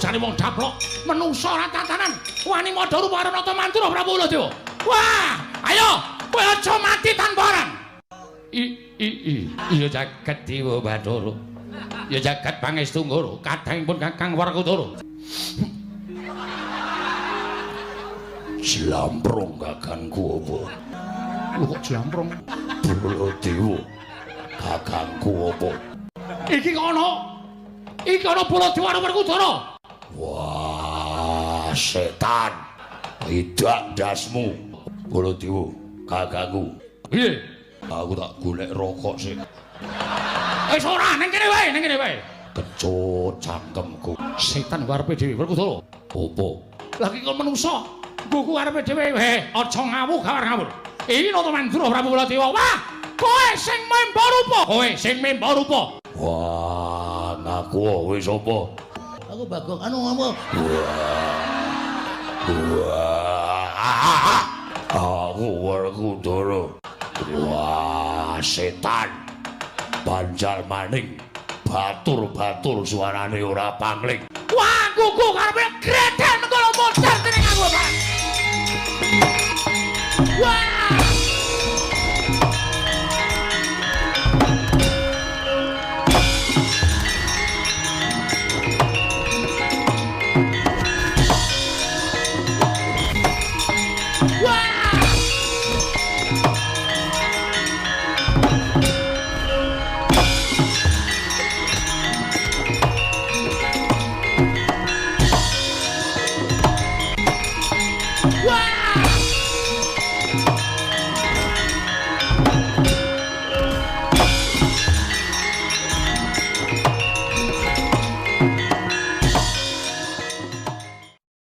bojane wong daplok, menungso ora tatanan. Wani madha rupa Ranata Mantura Prabu Baladewa. Wah, ayo kowe aja mati tanpa aran. Iya jagat Dewa Bathara. Ya jagat Pangestu Nggara, kadangipun Kakang Werkudara. Jlamprung kakangku apa? Lho kok jlamprung? Baladewa. Kakangku apa? Iki kono. Iki kono Baladewa karo Werkudara. Wah, setan. Idak dasmu. Baladewa, kakangku. Piye? Aku tak golek rokok sik. Wis ora, ning kene wae, ning kene wae. Kecut cangkemku. Setan karepe dhewe Werkudara. Opo? Lagi kon menungso. Buku karepe dhewe. Aja ngawuh gawar-ngawur. Iki Ranata Mantura Prabu Baladewa. Wah, kowe sing memba rupa. Kowe sing memba rupa. Wah, ngaku wis apa? Aku Bagong anu apa? Wah. Aku Werkudara. Wah, setan. Banjal maning. Batur-batur suarane ora pangling.